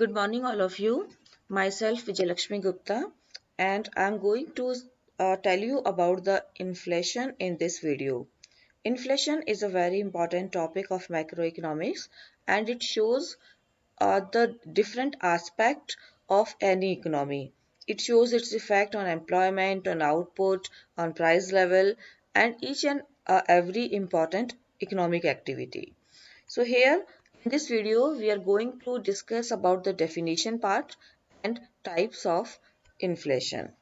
Good morning, all of you. Myself, Vijayalakshmi Gupta, and I'm going to tell you about the inflation in this video. Inflation is a very important topic of macroeconomics, and it shows the different aspect of any economy. It shows its effect on employment, on output, on price level, and each and every important economic activity. So here in this video we are going to discuss about the definition part and types of inflation.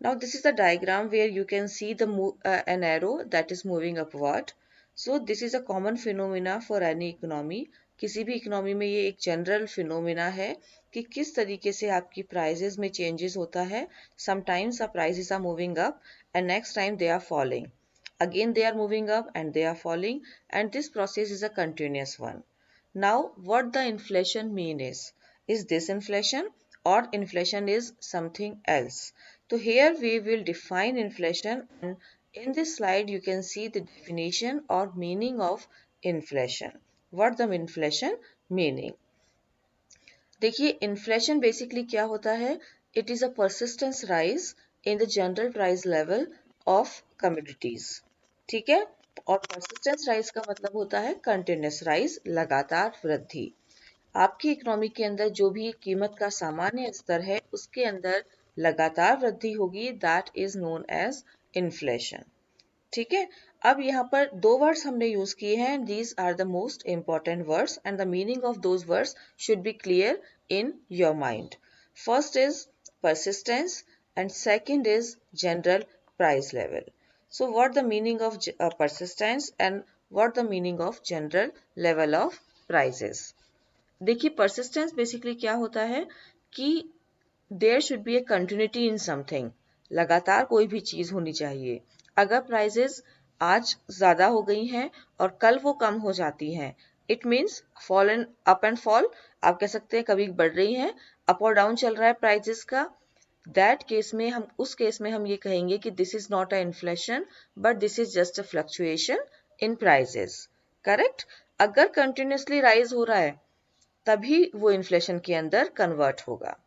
Now this is the diagram where you can see an arrow that is moving upward. So this is a common phenomena for any economy. किसी भी economy में ये एक general phenomena है कि किस तरीके से आपकी प्राइजेस में चेंजेस होता है. Sometimes the prices are moving up and next time they are falling. Again they are moving up and they are falling, and this process is a continuous one. Now what the inflation mean is this inflation or inflation is something else? So here we will define inflation, and in this slide you can see the definition or meaning of inflation. What the inflation meaning? देखिए inflation basically क्या होता है. It is a persistence rise in the general price level of commodities. ठीक है. और persistence rise का मतलब होता है कंटिन्यूस राइज, लगातार वृद्धि. आपकी इकोनॉमी के अंदर जो भी कीमत का सामान्य स्तर है उसके अंदर लगातार वृद्धि होगी. That is known as inflation. ठीक है. अब यहाँ पर दो वर्ड्स हमने यूज किए हैं. These are the most important words and the meaning of those words should be clear in your mind. First is persistence and second is general price level. So what the meaning of persistence and what the meaning of general level of prices? देखिए persistence basically क्या होता है कि there should be a continuity in something. लगातार कोई भी चीज होनी चाहिए. अगर प्राइजेस आज ज्यादा हो गई हैं और कल वो कम हो जाती हैं, it means fall and up and fall. आप कह सकते हैं कभी बढ़ रही हैं, अप और डाउन चल रहा है प्राइजेस का. दैट केस में हम ये कहेंगे कि this is not a inflation but this is just a fluctuation in prices. Correct. अगर कंटिन्यूसली राइज हो रहा है तभी वो इन्फ्लेशन के अंदर कन्वर्ट होगा.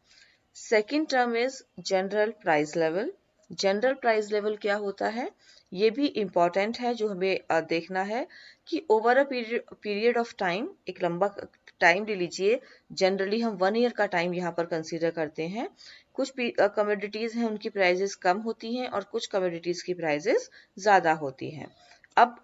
Second term is general price level. General price level क्या होता है ये भी इम्पॉर्टेंट है जो हमें देखना है कि over a period of time, एक लंबा टाइम ले लीजिए. जनरली हम 1 ईयर का टाइम यहाँ पर कंसीडर करते हैं. कुछ कमोडिटीज हैं उनकी प्राइजेस कम होती हैं और कुछ कमोडिटीज की प्राइजेस ज्यादा होती हैं. अब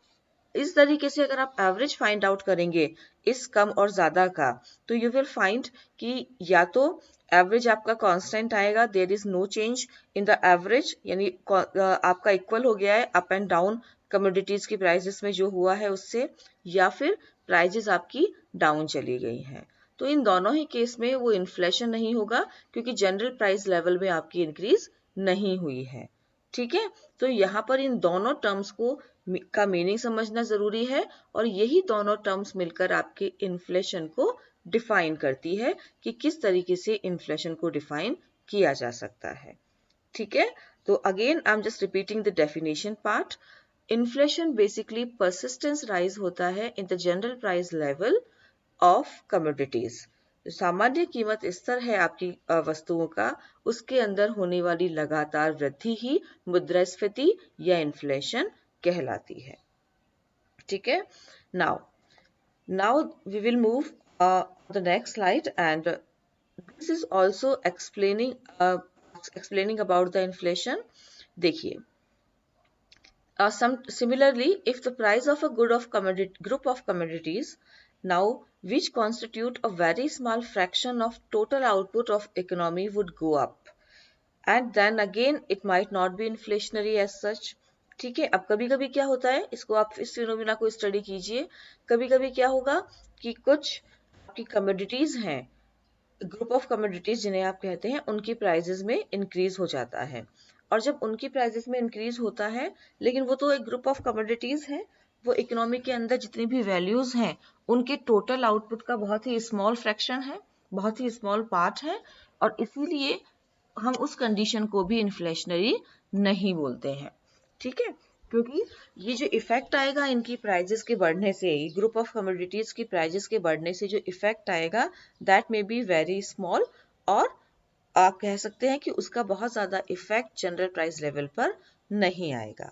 इस तरीके से अगर आप एवरेज फाइंड आउट करेंगे इस कम और ज्यादा का, तो यू विल फाइंड कि या तो एवरेज आपका कांस्टेंट आएगा, there is no change in the average, यानी आपका इक्वल हो गया है अप एंड डाउन कमोडिटीज की प्राइसेस में जो हुआ है उससे, या फिर प्राइजेस आपकी डाउन चली गई हैं. तो इन दोनों ही केस में वो इन्फ्लेशन नहीं होगा क्योंकि जनरल प्राइस लेवल में आपकी इंक्रीज नहीं हुई है. ठीक है. तो यहाँ पर इन दोनों टर्म्स का मीनिंग समझना जरूरी है और यही दोनों टर्म्स मिलकर आपके इन्फ्लेशन को डिफाइन करती है कि किस तरीके से इन्फ्लेशन को डिफाइन किया जा सकता है. ठीक है. तो again I am just repeating the definition part. Inflation basically persistence rise होता है इन the general price level of commodities. सामान्य कीमत स्तर है आपकी वस्तुओं का, उसके अंदर होने वाली लगातार वृद्धि ही मुद्रास्फीति या इन्फ्लेशन कहलाती है. ठीक है. Now we will move the next slide and this is also explaining about the inflation. देखिए similarly, if the price of a group of commodities now which constitute a very small fraction of total output of economy would go up, and then again it might not be inflationary as such. ठीक है. अब कभी कभी क्या होता है, इसको आप इस फिनोमिना को स्टडी कीजिए. कभी कभी क्या होगा कि कुछ आपकी कमोडिटीज हैं, ग्रुप ऑफ कमोडिटीज जिन्हें आप कहते हैं, उनकी प्राइजेस में इंक्रीज हो जाता है. और जब उनकी प्राइजेस में इंक्रीज होता है, लेकिन वो तो एक ग्रुप ऑफ कमोडिटीज है, वो इकोनॉमी के अंदर जितनी भी वैल्यूज हैं उनके टोटल आउटपुट का बहुत ही स्मॉल फ्रैक्शन है, बहुत ही स्मॉल पार्ट है, और इसीलिए हम उस कंडीशन को भी इन्फ्लेशनरी नहीं बोलते हैं. ठीक है. क्योंकि ये जो इफेक्ट आएगा इनकी प्राइजेस के बढ़ने से, ग्रुप ऑफ कमोडिटीज की प्राइजेस के बढ़ने से जो इफेक्ट आएगा that may be very small, और आप कह सकते हैं कि उसका बहुत ज़्यादा इफेक्ट जनरल प्राइस लेवल पर नहीं आएगा।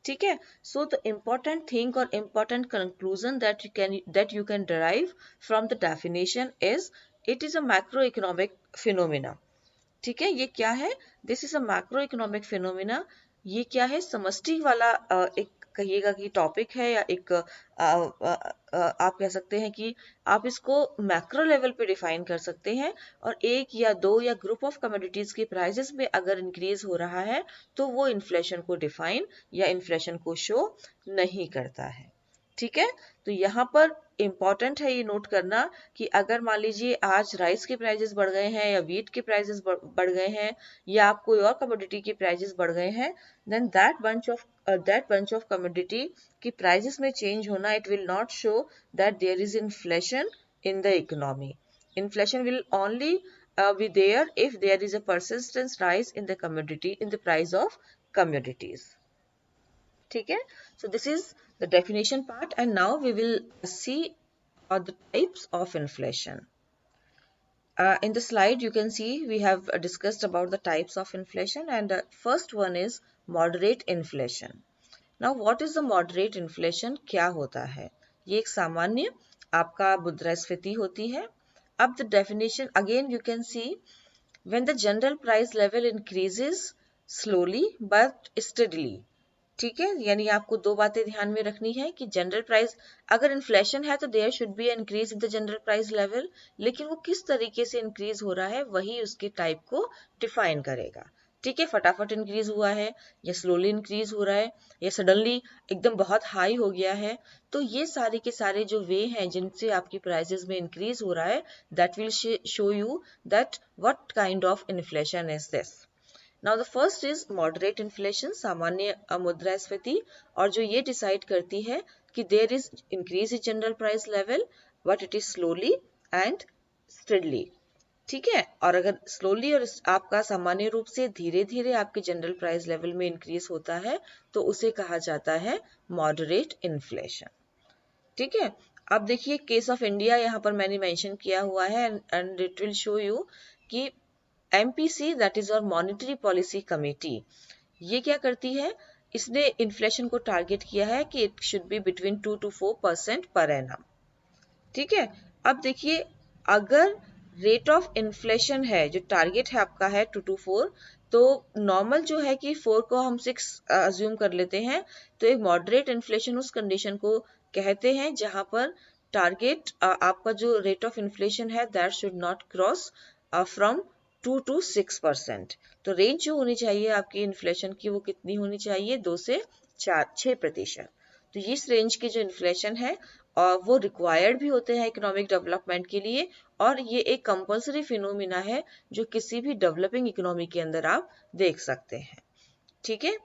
ठीक है, सो द इम्पॉर्टेंट थिंग और important conclusion that you can derive from the definition is it is a macro economic phenomena. ठीक है, ये क्या है? This is a macro economic phenomena. ये क्या है? समष्टि वाला एक कहिएगा कि टॉपिक है, या एक आप कह सकते हैं कि आप इसको मैक्रो लेवल पे डिफाइन कर सकते हैं, और एक या दो या ग्रुप ऑफ कमोडिटीज की प्राइसेस में अगर इंक्रीज हो रहा है तो वो इन्फ्लेशन को डिफाइन या इन्फ्लेशन को शो नहीं करता है। ठीक है, तो यहाँ पर इम्पॉर्टेंट है ये नोट करना कि अगर मान लीजिए आज राइस के प्राइजेस बढ़ गए हैं, या व्हीट के प्राइजेस बढ़ गए हैं, या आप कोई और कमोडिटी के प्राइजेस बढ़ गए हैं, then that bunch of commodity की प्राइजेस में चेंज होना, it will not show that there is inflation in the economy. Inflation will only be there if there is a persistent rise in the price of commodities. ठीक है, so this is the definition part, and now we will see the types of inflation. In the slide you can see we have discussed about the types of inflation, and first one is moderate inflation. Now what is the moderate inflation? क्या होता है? ये एक सामान्य आपका मुद्रास्फीति होती है. अब the definition again you can see when the general price level increases slowly but steadily. ठीक है, यानी आपको दो बातें ध्यान में रखनी है कि जनरल प्राइस, अगर इन्फ्लेशन है तो there should be increase in the general price level, लेकिन वो किस तरीके से इंक्रीज हो रहा है वही उसके टाइप को डिफाइन करेगा. ठीक है, फटाफट इंक्रीज हुआ है, या स्लोली इंक्रीज हो रहा है, या सडनली एकदम बहुत हाई हो गया है, तो ये सारे के सारे जो वे हैं जिनसे आपकी प्राइसेस में इंक्रीज हो रहा है, that will show you that what kind of inflation is this. Now the first is moderate inflation, सामान्य मुद्रास्फीति, और जो ये डिसाइड करती है कि there is increase in general price level but it is slowly and steadily. ठीक है, और अगर स्लोली और आपका सामान्य रूप से धीरे धीरे आपके जनरल प्राइस लेवल में इंक्रीज होता है तो उसे कहा जाता है मॉडरेट इन्फ्लेशन. ठीक है, अब देखिए केस ऑफ इंडिया यहाँ पर मैंने मेंशन किया हुआ है, and it will show you कि MPC दैट इज और मॉनेटरी पॉलिसी कमेटी, ये क्या करती है? इसने इन्फ्लेशन को टारगेट किया है कि it should be between 2 to 4% per annum. ठीक है, अब देखिए अगर रेट ऑफ इन्फ्लेशन है, जो टारगेट है आपका है 2 to 4, तो नॉर्मल जो है कि 4 को हम 6 अज्यूम कर लेते हैं, तो एक मॉडरेट इन्फ्लेशन उस कंडीशन को कहते हैं जहां पर टारगेट आपका जो रेट ऑफ इन्फ्लेशन है that should not cross from 2 to 6%. तो रेंज जो होनी चाहिए आपकी इन्फ्लेशन की वो कितनी होनी चाहिए? 2 से 6%. तो इस रेंज की जो इन्फ्लेशन है वो रिक्वायर्ड भी होते हैं इकोनॉमिक डेवलपमेंट के लिए, और ये एक कंपल्सरी फिनोमिना है जो किसी भी डेवलपिंग इकोनॉमी के अंदर आप देख सकते हैं. ठीक है,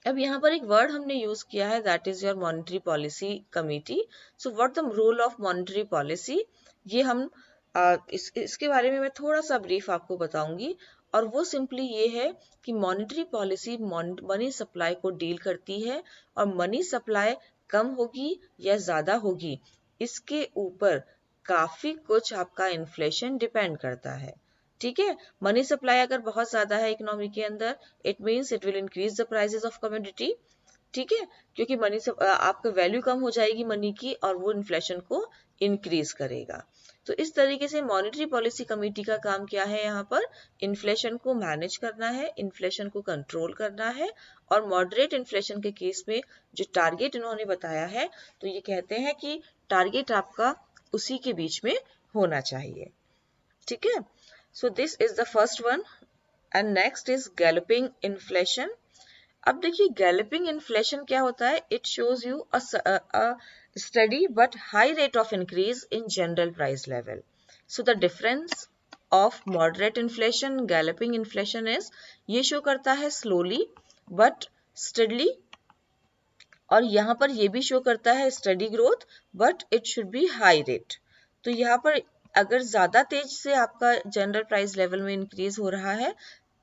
अब यहाँ पर एक वर्ड हमने यूज किया है that is your monetary policy committee. So what the role of monetary policy, ये हम इसके बारे में मैं थोड़ा सा ब्रीफ आपको बताऊंगी, और वो सिंपली ये है कि मॉनेटरी पॉलिसी मनी सप्लाई को डील करती है, और मनी सप्लाई कम होगी या ज्यादा होगी इसके ऊपर काफी कुछ आपका इन्फ्लेशन डिपेंड करता है. ठीक है, मनी सप्लाई अगर बहुत ज्यादा है इकोनॉमी के अंदर, it means it will increase the prices of commodity. ठीक है, क्योंकि मनी से आपका वैल्यू कम हो जाएगी मनी की, और वो इन्फ्लेशन को इंक्रीज करेगा. तो इस तरीके से मॉनेटरी पॉलिसी कमेटी का काम क्या है? यहाँ पर इन्फ्लेशन को मैनेज करना है, इन्फ्लेशन को कंट्रोल करना है, और मॉडरेट इन्फ्लेशन के केस में जो टारगेट इन्होंने बताया है, तो ये कहते हैं कि टारगेट आपका उसी के बीच में होना चाहिए. ठीक है, so this is the first one, and next is galloping inflation. अब देखिए गैलोपिंग इन्फ्लेशन क्या होता है? It shows you a steady but high rate of increase in general price level. So the difference of moderate inflation, galloping inflation is ये show करता है slowly but steadily, और यहाँ पर ये भी शो करता है steady growth but it should be high rate. तो यहाँ पर अगर ज्यादा तेज से आपका जनरल प्राइस लेवल में इंक्रीज हो रहा है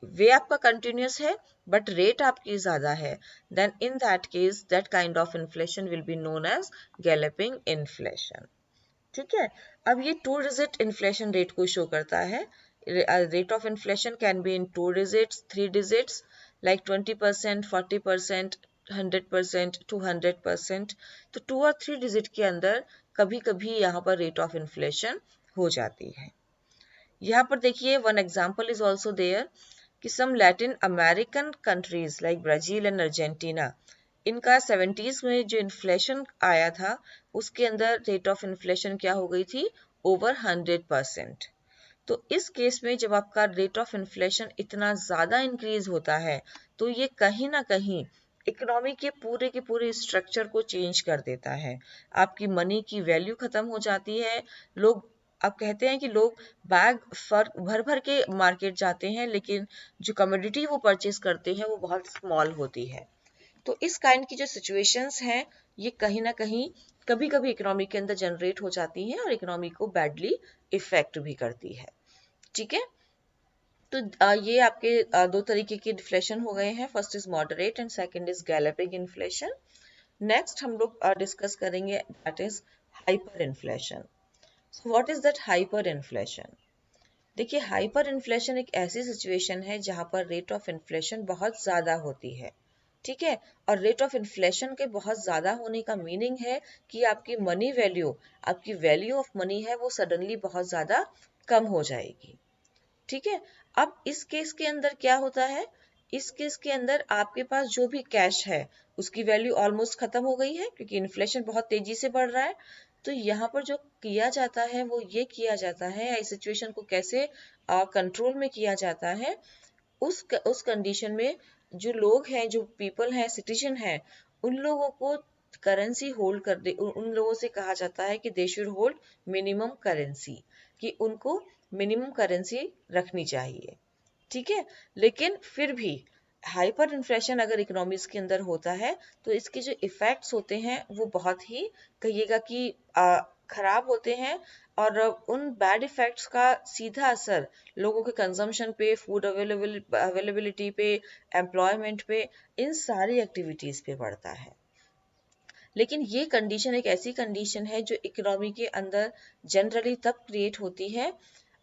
वे आपका कंटिन्यूस है बट रेट आपकी ज्यादा है, then in that case that kind of inflation will be known as galloping inflation. ठीक है, अब ये 2 डिजिट इन्फ्लेशन रेट को शो करता है। Rate of inflation can be in 2 digits, 3 digits, like 20%, 40%, 100%, 200%। तो 2 और 3 डिजिट के अंदर कभी कभी यहाँ पर रेट ऑफ इन्फ्लेशन हो जाती है। यहाँ पर देखिए one example is also there कि some Latin American countries like Brazil and Argentina, इनका 70s में जो इन्फ्लेशन आया था उसके अंदर रेट ऑफ इन्फ्लेशन क्या हो गई थी, ओवर 100%। तो इस केस में जब आपका रेट ऑफ इन्फ्लेशन इतना ज़्यादा इंक्रीज होता है तो ये कहीं ना कहीं इकोनॉमी के पूरे स्ट्रक्चर को चेंज कर देता है। आपकी मनी की वैल्यू खत्म हो जाती है। लोग, आप कहते हैं कि लोग बैग भर भर के मार्केट जाते हैं लेकिन जो कमोडिटी वो परचेज करते हैं वो बहुत स्मॉल होती है। तो इस काइंड की जो सिचुएशंस हैं ये कहीं ना कहीं कभी कभी इकोनॉमी के अंदर जनरेट हो जाती हैं और इकोनॉमी को बैडली इफेक्ट भी करती है। ठीक है, तो ये आपके 2 तरीके की इन्फ्लेशन हो गए हैं। First is moderate and second is galloping inflation. Next हम लोग डिस्कस करेंगे that is hyper inflation. So what is that hyper inflation? देखिए, हाइपर इन्फ्लेशन एक ऐसी सिचुएशन है जहां पर रेट ऑफ इन्फ्लेशन बहुत ज्यादा होती है। ठीक है, और रेट ऑफ इन्फ्लेशन के बहुत ज्यादा होने का मीनिंग है कि आपकी मनी वैल्यू, आपकी वैल्यू ऑफ मनी है वो सडनली बहुत ज्यादा कम हो जाएगी। ठीक है, अब इस केस के अंदर क्या होता है, इस केस के अंदर आपके पास जो भी कैश है उसकी वैल्यू ऑलमोस्ट खत्म हो गई है क्योंकि इन्फ्लेशन बहुत तेजी से बढ़ रहा है। तो यहाँ पर जो किया जाता है वो ये किया जाता है, इस सिचुएशन को कैसे कंट्रोल में किया जाता है, उस कंडीशन में जो लोग हैं, जो पीपल हैं, सिटीजन हैं, उन लोगों को करेंसी होल्ड कर दे, उन लोगों से कहा जाता है कि they should hold minimum currency, कि उनको मिनिमम करेंसी रखनी चाहिए। ठीक है, लेकिन फिर भी हाइपर इन्फ्लेशन अगर इकोनॉमीज के अंदर होता है तो इसके जो इफेक्ट्स होते हैं वो बहुत ही कहिएगा कि खराब होते हैं, और उन बैड इफेक्ट्स का सीधा असर लोगों के कंजम्पशन पे, फूड अवेलेबिलिटी पे, एम्प्लॉयमेंट पे, इन सारी एक्टिविटीज पे पड़ता है। लेकिन ये कंडीशन एक ऐसी कंडीशन है जो इकोनॉमी के अंदर जनरली तब क्रिएट होती है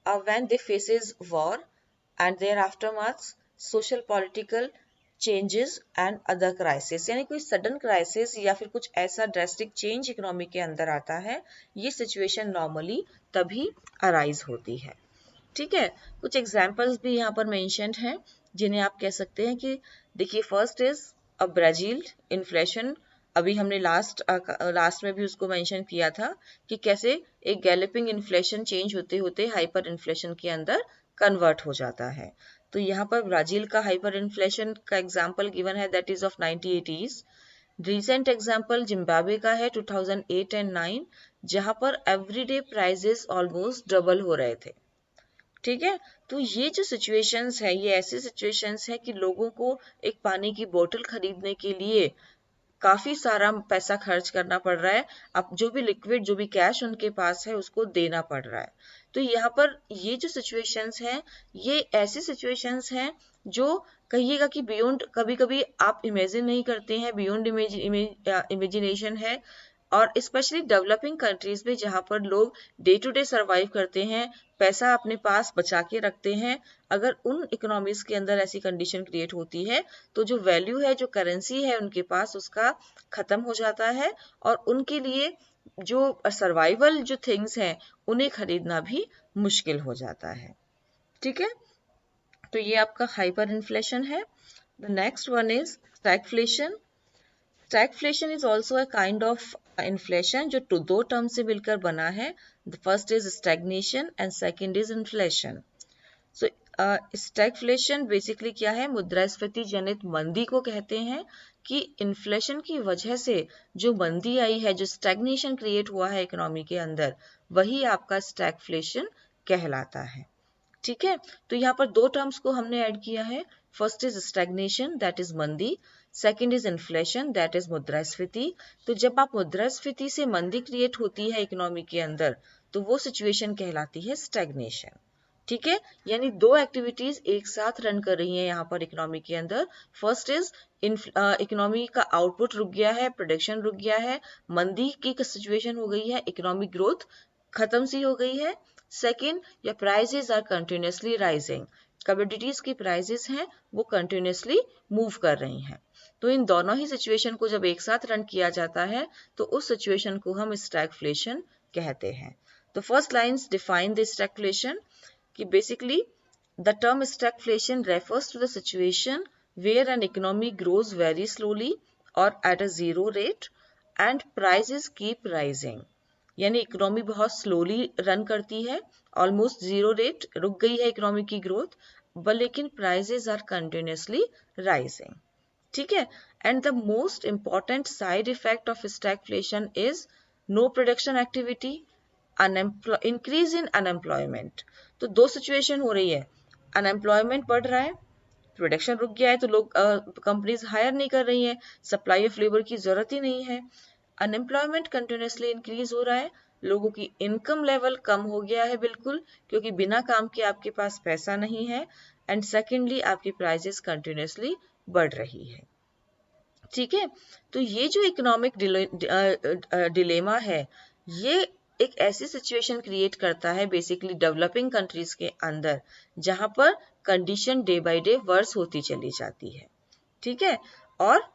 when they faces war and their aftermaths, social political changes and other crisis, यानी कोई सडन क्राइसिस या फिर कुछ ऐसा ड्रेस्टिक चेंज इकोनॉमी के अंदर आता है, ये सिचुएशन नॉर्मली तभी अराइज होती है। ठीक है, कुछ एग्जांपल्स भी यहाँ पर मेंशन्ड हैं जिन्हें आप कह सकते हैं कि देखिए, फर्स्ट इज ब्राजील इन्फ्लेशन। अभी हमने लास्ट में भी उसको मेंशन किया था कि कैसे एक गैलोपिंग इन्फ्लेशन चेंज होते होते हाइपर इन्फ्लेशन के अंदर कन्वर्ट हो जाता है। तो यहाँ पर ब्राजील का हाइपर इन्फ्लेशन का एग्जाम्पल गिवन है, that is of 1980s। Recent example Zimbabwe का है 2008 एंड 9, जहाँ पर एवरीडे प्राइजेस ऑलमोस्ट डबल हो रहे थे। ठीक है, तो ये जो सिचुएशंस है, ये ऐसी सिचुएशंस है कि लोगों को एक पानी की बोतल खरीदने के लिए काफी सारा पैसा खर्च करना पड़ रहा है। अब जो भी लिक्विड, जो भी कैश उनके पास है उसको देना पड़ रहा है। तो यहाँ पर ये जो सिचुएशंस हैं, ये ऐसी सिचुएशंस हैं जो कहिएगा कि बियॉन्ड, कभी कभी आप इमेजिन नहीं करते हैं, बियॉन्ड इमेजिनेशन है। और स्पेशली डेवलपिंग कंट्रीज में जहाँ पर लोग डे टू डे सर्वाइव करते हैं, पैसा अपने पास बचा के रखते हैं, अगर उन इकोनॉमीज के अंदर ऐसी कंडीशन क्रिएट होती है तो जो वैल्यू है, जो करेंसी है उनके पास, उसका खत्म हो जाता है और उनके लिए जो सर्वाइवल जो थिंग्स हैं उन्हें खरीदना भी मुश्किल हो जाता है। ठीक है, तो ये आपका हाइपर इन्फ्लेशन है। The next one is stagflation. Stagflation is also a kind of inflation जो दो टर्म से मिलकर बना है। The first is stagnation and second is inflation. So stagflation basically क्या है, मुद्रास्फीति जनित मंदी को कहते हैं कि इन्फ्लेशन की वजह से जो मंदी आई है, जो स्टैग्नेशन क्रिएट हुआ है इकोनॉमी के अंदर, वही आपका स्टैगफ्लेशन कहलाता है। ठीक है, तो यहाँ पर 2 टर्म्स को हमने ऐड किया है। First is stagnation, that is मंदी, second is inflation, that is मुद्रास्फीति। तो जब आप मुद्रास्फीति से मंदी क्रिएट होती है इकोनॉमी के अंदर तो वो सिचुएशन कहलाती है स्टैग्नेशन। ठीक है, यानी दो एक्टिविटीज एक साथ रन कर रही हैं यहाँ पर इकोनॉमी के अंदर। फर्स्ट इज इकोनॉमी का आउटपुट रुक गया है, प्रोडक्शन रुक गया है, मंदी की सिचुएशन हो गई है, इकोनॉमिक ग्रोथ खत्म सी हो गई है। सेकेंड, या prices are continuously rising, commodities की प्राइजेस हैं वो कंटिन्यूसली मूव कर रही हैं। तो इन दोनों ही सिचुएशन को जब एक साथ रन किया जाता है तो उस सिचुएशन को हम स्टैगफ्लेशन कहते हैं। तो first lines define the stagflation कि basically the term stagflation refers to the situation where an economy grows very slowly or at a zero rate and prices keep rising। यानी इकोनॉमी बहुत slowly run करती है, almost zero rate, रुक गई है economy की growth, but लेकिन prices are continuously rising. ठीक है, and the most important side effect of stagflation is no production activity, increase in unemployment. तो दो सिचुएशन हो रही है, अनएम्प्लॉयमेंट बढ़ रहा है, प्रोडक्शन रुक गया है तो लोग कंपनीज हायर नहीं कर रही हैं, सप्लाई ऑफ लेबर की जरूरत ही नहीं है। अनएम्प्लॉयमेंट कंटिन्यूसली इंक्रीज हो रहा है, लोगों की इनकम लेवल कम हो गया है बिल्कुल, क्योंकि बिना काम के आपके पास पैसा नहीं है। एंड सेकेंडली आपकी प्राइसेस कंटिन्यूसली बढ़ रही है। ठीक है, तो ये जो इकोनॉमिक डिलेमा है ये एक ऐसी सिचुएशन क्रिएट करता है बेसिकली डेवलपिंग कंट्रीज के अंदर, जहां पर condition day by day worse होती चली जाती है। ठीक है, और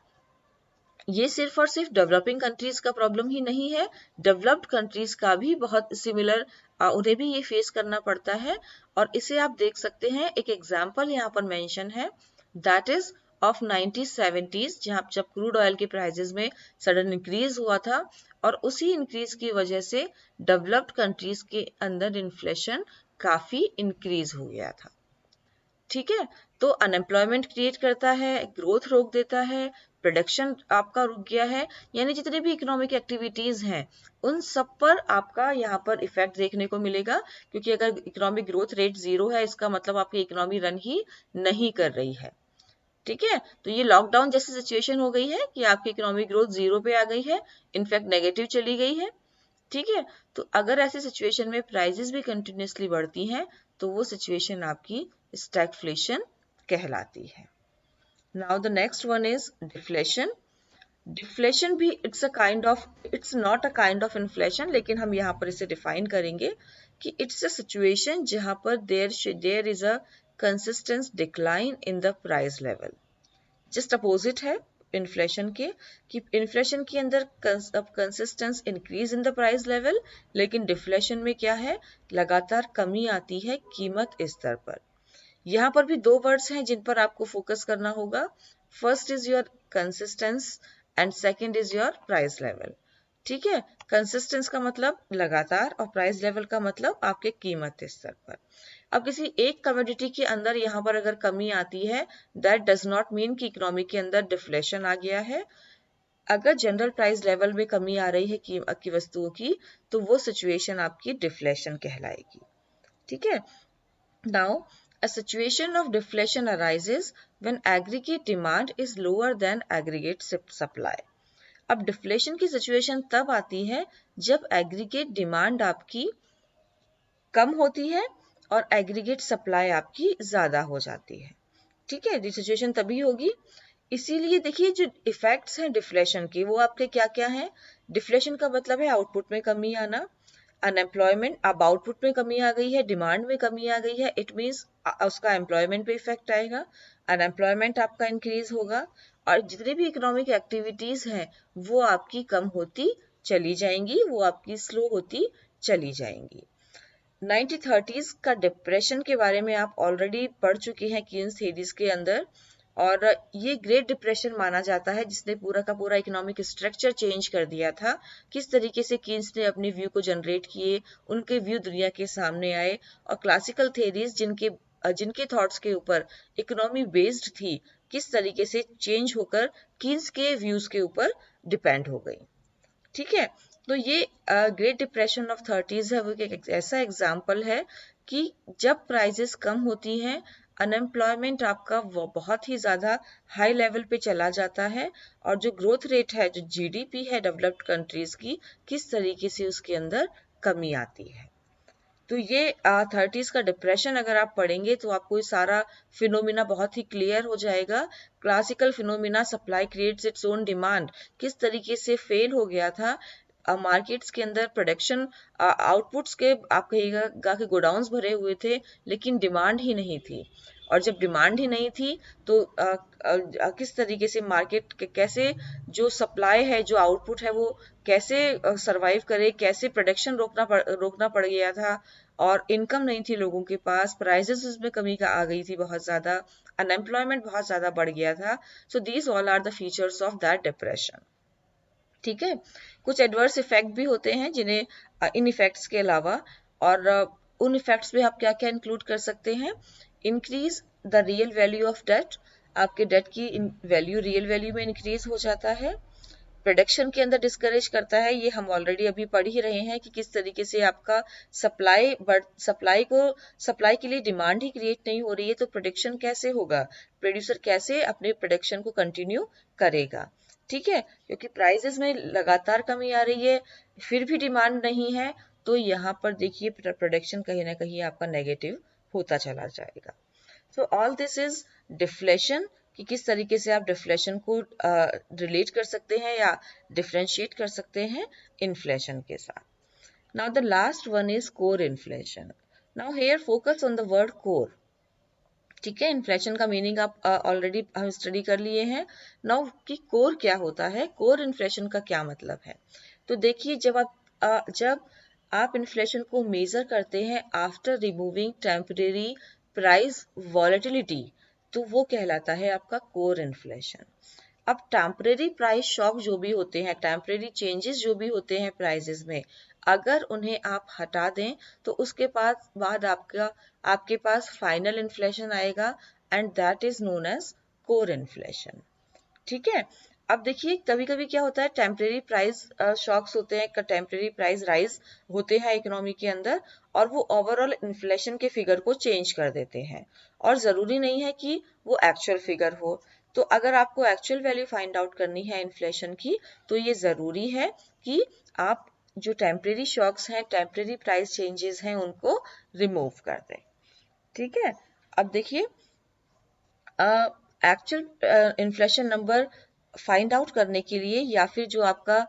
ये सिर्फ और सिर्फ डेवलपिंग कंट्रीज का प्रॉब्लम ही नहीं है, डेवलप्ड कंट्रीज का भी बहुत सिमिलर, उन्हें भी ये फेस करना पड़ता है। और इसे आप देख सकते हैं, एक एग्जाम्पल यहाँ पर मेंशन है, दैट इज ऑफ 1970s, जहाँ जब क्रूड ऑयल के प्राइसेस में सडन इंक्रीज हुआ था और उसी इंक्रीज की वजह से डेवलप्ड कंट्रीज के अंदर इन्फ्लेशन काफी इंक्रीज हो गया था। ठीक है, तो अनएम्प्लॉयमेंट क्रिएट करता है, ग्रोथ रोक देता है, प्रोडक्शन आपका रुक गया है, यानी जितने भी इकोनॉमिक एक्टिविटीज हैं उन सब पर आपका यहाँ पर इफेक्ट देखने को मिलेगा। क्योंकि अगर इकोनॉमिक ग्रोथ रेट जीरो है इसका मतलब आपकी इकोनॉमी रन ही नहीं कर रही है। ठीक है, तो ये लॉकडाउन जैसी सिचुएशन हो गई है कि आपकी इकोनॉमिक ग्रोथ जीरो पे आ गई है, इनफैक्ट नेगेटिव चली गई है। ठीक है, तो अगर ऐसी सिचुएशन में प्राइजेस भी कंटिन्यूसली बढ़ती हैं तो वो सिचुएशन आपकी स्टैगफ्लेशन कहलाती है। Now the next one is deflation. Deflation भी it's not a kind of inflation, लेकिन हम यहाँ पर इसे डिफाइन करेंगे कि इट्स अ सिचुएशन जहां पर there is a consistent decline in the price level. Just opposite है इन्फ्लेशन के, कि इन्फ्लेशन के अंदर consistence increase in the price level, लेकिन डिफ्लेशन में क्या है, लगातार कमी आती है कीमत स्तर पर। यहाँ पर भी दो वर्ड्स हैं जिन पर आपको फोकस करना होगा, first is your consistence and second is your price level. ठीक है, कंसिस्टेंस का मतलब लगातार और प्राइस लेवल का मतलब आपके कीमत स्तर पर। अब किसी एक कमोडिटी के अंदर यहाँ पर अगर कमी आती है, दैट डज नॉट मीन कि इकोनॉमी के अंदर डिफ्लेशन आ गया है। अगर जनरल प्राइस लेवल में कमी आ रही है कीमत की वस्तुओं की, तो वो सिचुएशन आपकी डिफ्लेशन कहलाएगी। ठीक है, now a situation of deflation arises when aggregate demand is lower than aggregate supply। अब डिफ्लेशन की सिचुएशन तब आती है जब एग्रीगेट डिमांड आपकी कम होती है और एग्रीगेट सप्लाई आपकी ज्यादा हो जाती है। ठीक है, ये सिचुएशन तभी होगी। इसीलिए देखिए जो इफेक्ट्स हैं डिफ्लेशन के वो आपके क्या क्या हैं। डिफ्लेशन का मतलब है आउटपुट में कमी आना, अनएम्प्लॉयमेंट, अब आउटपुट में कमी आ गई है, डिमांड में कमी आ गई है, इट मीन्स उसका एम्प्लॉयमेंट पे इफेक्ट आएगा, अनएम्प्लॉयमेंट आपका इंक्रीज होगा और जितनी भी इकोनॉमिक एक्टिविटीज हैं वो आपकी कम होती चली जाएंगी, वो आपकी स्लो होती चली जाएंगी। 1930s का डिप्रेशन के बारे में आप ऑलरेडी पढ़ चुके हैं कीन्स थीरीज के अंदर, और ये ग्रेट डिप्रेशन माना जाता है जिसने पूरा का पूरा इकोनॉमिक स्ट्रक्चर चेंज कर दिया था। किस तरीके से कीन्स ने अपने व्यू को जनरेट किए, उनके व्यू दुनिया के सामने आए और क्लासिकल थेरीज जिनके थॉट्स के ऊपर इकोनॉमी बेस्ड थी किस तरीके से चेंज होकर कीन्स के व्यूज के ऊपर डिपेंड हो गई। ठीक है, तो ये ग्रेट डिप्रेशन ऑफ 30s है, वो एक ऐसा एग्जाम्पल है कि जब प्राइजेस कम होती हैं अनएम्प्लॉयमेंट आपका वो बहुत ही ज्यादा हाई लेवल पे चला जाता है और जो ग्रोथ रेट है, जो जीडीपी है डेवलप्ड कंट्रीज की, किस तरीके से उसके अंदर कमी आती है। तो ये 30s का डिप्रेशन अगर आप पढ़ेंगे तो आपको ये सारा फिनोमिना बहुत ही क्लियर हो जाएगा। Classical phenomena, supply creates its own demand, किस तरीके से फेल हो गया था मार्केट्स के अंदर। प्रोडक्शन आउटपुट्स के आप कहिएगा कि गोडाउन्स भरे हुए थे लेकिन डिमांड ही नहीं थी, और जब डिमांड ही नहीं थी तो किस तरीके से मार्केट कैसे जो सप्लाई है, जो आउटपुट है, वो कैसे सरवाइव करे, कैसे प्रोडक्शन रोकना पड़ गया था, और इनकम नहीं थी लोगों के पास, प्राइजेस उसमें कमी का आ गई थी बहुत ज्यादा, अनएम्प्लॉयमेंट बहुत ज्यादा बढ़ गया था। So these all are the features of that depression. ठीक है, कुछ एडवर्स इफेक्ट भी होते हैं जिन्हें इन इफेक्ट्स के अलावा, और उन इफेक्ट्स में आप क्या क्या इंक्लूड कर सकते हैं। Increase the real value of debt, आपके डेट की वैल्यू रियल वैल्यू में इंक्रीज हो जाता है। प्रोडक्शन के अंदर डिस्करेज करता है, ये हम ऑलरेडी अभी पढ़ ही रहे हैं कि किस तरीके से आपका सप्लाई के लिए डिमांड ही क्रिएट नहीं हो रही है तो प्रोडक्शन कैसे होगा, प्रोड्यूसर कैसे अपने प्रोडक्शन को कंटिन्यू करेगा। ठीक है, क्योंकि प्राइसेस में लगातार कमी आ रही है फिर भी डिमांड नहीं है, तो यहाँ पर देखिए प्रोडक्शन कहीं ना कहीं आपका नेगेटिव होता चला जाएगा। So all this is deflation, कि किस तरीके से आप डिफ्लेशन को रिलेट कर सकते हैं या डिफ्रेंशिएट कर सकते हैं इन्फ्लेशन के साथ। Now the last one is core inflation. Now here focus on the word core. ठीक है, इन्फ्लेशन का मीनिंग आप ऑलरेडी हम स्टडी कर लिए हैं। नाउ कि कोर क्या होता है, कोर इन्फ्लेशन का क्या मतलब है। तो देखिए, जब आप इन्फ्लेशन को मेजर करते हैं after removing temporary price volatility, तो वो कहलाता है आपका कोर इन्फ्लेशन। अब टेम्परेरी प्राइस शॉक जो भी होते हैं, टेम्परेरी चेंजेस जो भी होते हैं प्राइसेस में, अगर उन्हें आप हटा दें तो उसके बाद आपके पास फाइनल इन्फ्लेशन आएगा, and that is known as core inflation. ठीक है, अब देखिए कभी कभी क्या होता है, टेम्परेरी प्राइस शॉक्स होते हैं, टेम्परेरी प्राइस राइज होते हैं इकोनॉमी के अंदर, और वो ओवरऑल इन्फ्लेशन के फिगर को चेंज कर देते हैं, और जरूरी नहीं है कि वो एक्चुअल फिगर हो। तो अगर आपको एक्चुअल वैल्यू फाइंड आउट करनी है इन्फ्लेशन की, तो ये जरूरी है कि आप जो टेम्परेरी शॉक्स हैं, टेम्परेरी प्राइस चेंजेस हैं, उनको रिमूव कर दें। ठीक है, अब देखिए actual inflation number find out करने के लिए, या फिर जो आपका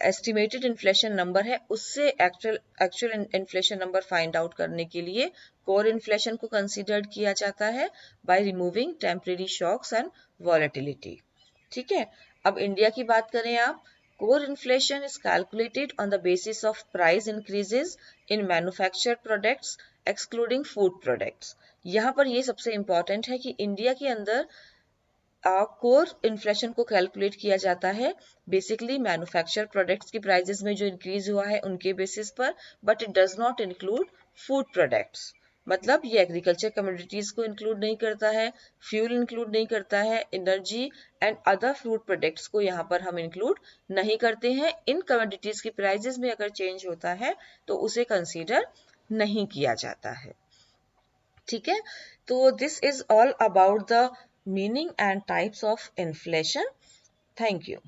एस्टिमेटेड इन्फ्लेशन नंबर है उससे actual inflation number find out करने के लिए कोर इन्फ्लेशन को कंसीडर किया जाता है by removing temporary shocks and volatility. ठीक है, अब इंडिया की बात करें आप, core inflation is calculated on the basis of price increases in manufactured products excluding food products. यहाँ पर ये सबसे इंपॉर्टेंट है कि इंडिया के अंदर कोर इन्फ्लेशन को कैलकुलेट किया जाता है बेसिकली मैन्युफैक्चर प्रोडक्ट्स की प्राइसेस में जो इंक्रीज हुआ है उनके बेसिस पर, but it does not include food products. मतलब ये एग्रीकल्चर कमोडिटीज को इंक्लूड नहीं करता है, फ्यूल इंक्लूड नहीं करता है, energy and other food products को यहाँ पर हम इंक्लूड नहीं करते हैं। इन कमोडिटीज की प्राइसेस में अगर चेंज होता है तो उसे कंसीडर नहीं किया जाता है। ठीक है, तो this is all about the meaning and types of inflation. Thank you.